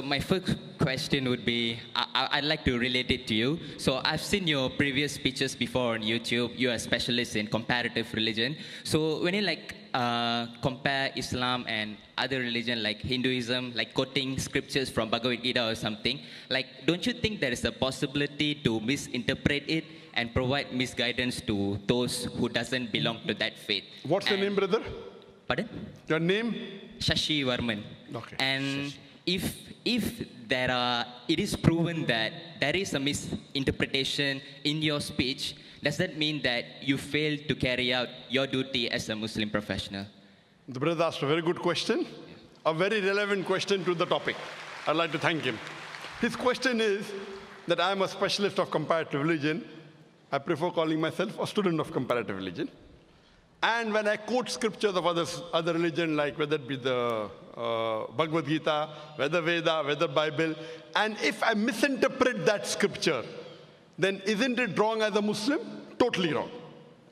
My first question would be, I'd like to relate it to you. So I've seen your previous speeches before on YouTube. You're a specialist in comparative religion. So when you compare Islam and other religion like Hinduism, like quoting scriptures from Bhagavad Gita or something, don't you think there is a possibility to misinterpret it and provide misguidance to those who doesn't belong to that faith? What's your name, brother? Pardon? Your name? Shashi Varman. Okay. And if it is proven that there is a misinterpretation in your speech, does that mean that you failed to carry out your duty as a Muslim professional? The brother asked a very good question, a very relevant question to the topic. I'd like to thank him. His question is that I am a specialist of comparative religion. I prefer calling myself a student of comparative religion. And when I quote scriptures of other religion, like whether it be the Bhagavad Gita, whether Veda, whether Bible, and if I misinterpret that scripture, then isn't it wrong as a Muslim? Totally wrong.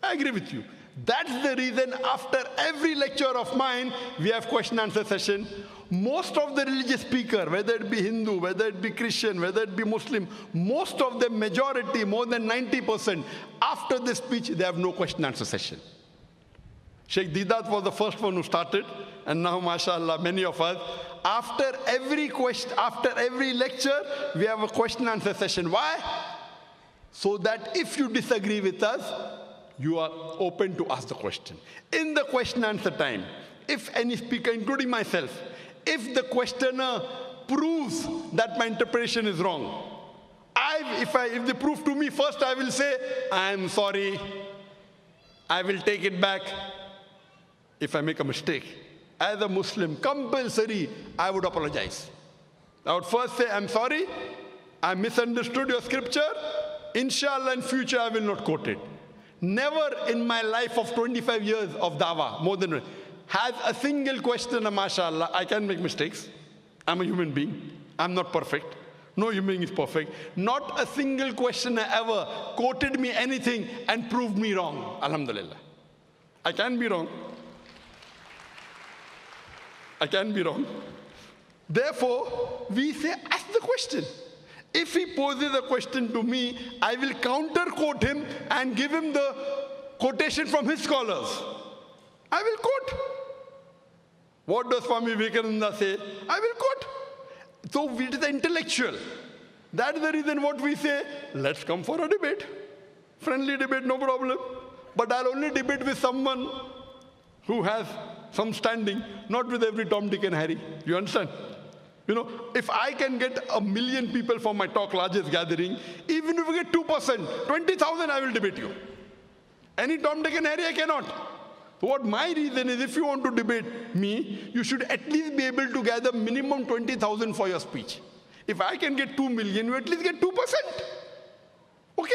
I agree with you. That's the reason after every lecture of mine, we have question answer session. Most of the religious speaker, whether it be Hindu, whether it be Christian, whether it be Muslim, most of the majority, more than 90%, after the speech, they have no question answer session. Sheikh Didat was the first one who started, and now, mashallah, many of us, after every lecture, we have a question answer session. Why? So that if you disagree with us, you are open to ask the question. In the question answer time, if any speaker, including myself, if the questioner proves that my interpretation is wrong, if they prove to me, first I will say, I am sorry, I will take it back. If I make a mistake, as a Muslim, compulsory, I would apologize. I would first say, I'm sorry, I misunderstood your scripture. Inshallah, in future, I will not quote it. Never in my life of 25 years of dawah, more than has a single questioner, mashallah, I can make mistakes. I'm a human being. I'm not perfect. No human being is perfect. Not a single questioner ever quoted me anything and proved me wrong. Alhamdulillah. I can be wrong. I can be wrong. Therefore, we say, ask the question. If he poses a question to me, I will counter quote him and give him the quotation from his scholars. I will quote. What does Swami Vivekananda say? I will quote. So it is intellectual. That's the reason what we say, let's come for a debate. Friendly debate, no problem. But I'll only debate with someone who has some standing, not with every Tom, Dick, and Harry. You understand? You know, if I can get 1 million people for my talk, largest gathering, even if we get 2%, 20,000, I will debate you. Any Tom, Dick, and Harry, I cannot. So what my reason is, if you want to debate me, you should at least be able to gather minimum 20,000 for your speech. If I can get 2 million, you at least get 2%. Okay?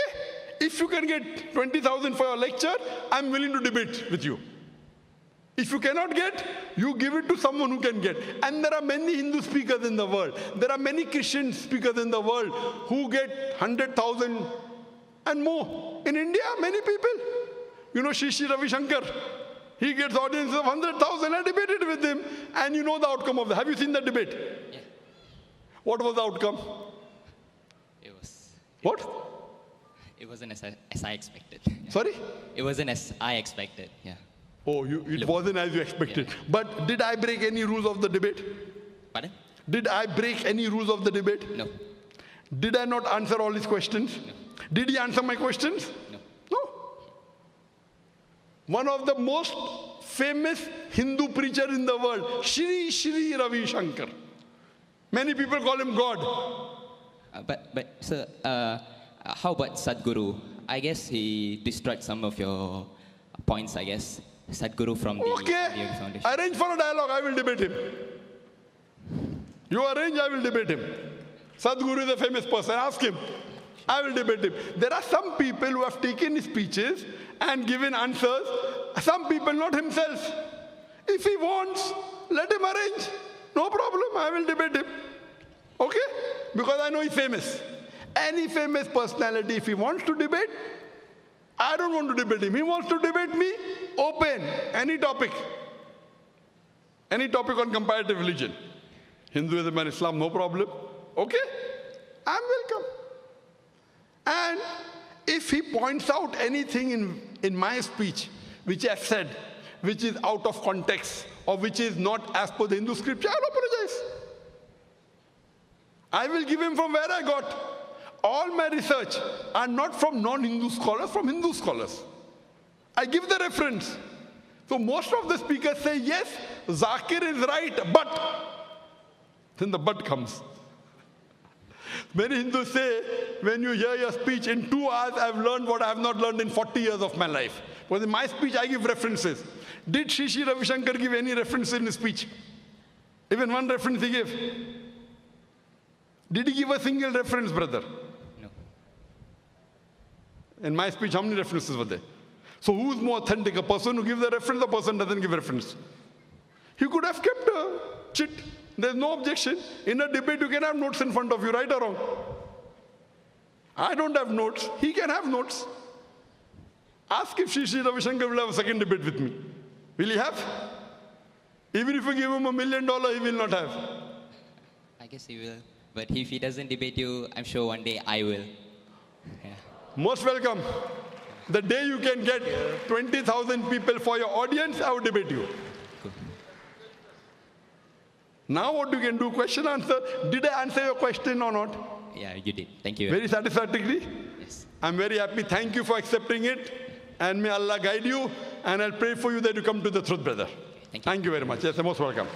If you can get 20,000 for your lecture, I'm willing to debate with you. If you cannot get, you give it to someone who can get. And there are many Hindu speakers in the world. There are many Christian speakers in the world who get 100,000 and more. In India, many people. You know, Shri Ravi Shankar. He gets audiences of 100,000. I debated with him. And you know the outcome of that. Have you seen that debate? Yeah. What was the outcome? What? It wasn't as I expected. Yeah. Sorry? It wasn't as I expected, yeah. Oh, it wasn't as you expected. Yeah. But did I break any rules of the debate? Pardon? Did I break any rules of the debate? No. Did I not answer all his questions? No. Did he answer my questions? No. No. One of the most famous Hindu preacher in the world, Shri Ravi Shankar. Many people call him God. But sir, how about Sadhguru? I guess he destroyed some of your points, I guess. Sadhguru from the foundation. Arrange for a dialogue, I will debate him. You arrange, I will debate him. Sadhguru is a famous person, ask him. I will debate him. There are some people who have taken his speeches and given answers. Some people, not himself. If he wants, let him arrange. No problem, I will debate him. Okay? Because I know he's famous. Any famous personality, if he wants to debate, I don't want to debate him. He wants to debate me, open, any topic. Any topic on comparative religion. Hinduism and Islam, no problem. Okay, I'm welcome. And if he points out anything in my speech which I've said, which is out of context or which is not as per the Hindu scripture, I'll apologize. I will give him from where I got. All my research are not from non-Hindu scholars, from Hindu scholars. I give the reference. So most of the speakers say, yes, Zakir is right, but. Then the but comes. Many Hindus say, when you hear your speech, in 2 hours I've learned what I have not learned in 40 years of my life. Because in my speech I give references. Did Shri Ravi Shankar give any references in his speech? Even one reference he gave. Did he give a single reference, brother? No. In my speech, how many references were there? So who's more authentic, a person who gives a reference or a person who doesn't give reference? He could have kept a chit. There's no objection. In a debate, you can have notes in front of you, right or wrong? I don't have notes. He can have notes. Ask if Shri Ravi Shankar will have a second debate with me. Will he have? Even if you give him $1 million, he will not have. I guess he will. But if he doesn't debate you, I'm sure one day I will. Yeah. Most welcome. The day you can get 20,000 people for your audience, I will debate you. Cool. Now what you can do, question answer. Did I answer your question or not? Yeah, you did. Thank you. Very satisfactorily? Yes. I'm very happy. Thank you for accepting it. And may Allah guide you. And I'll pray for you that you come to the truth, brother. Thank you. Thank you very much. Yes, you're most welcome.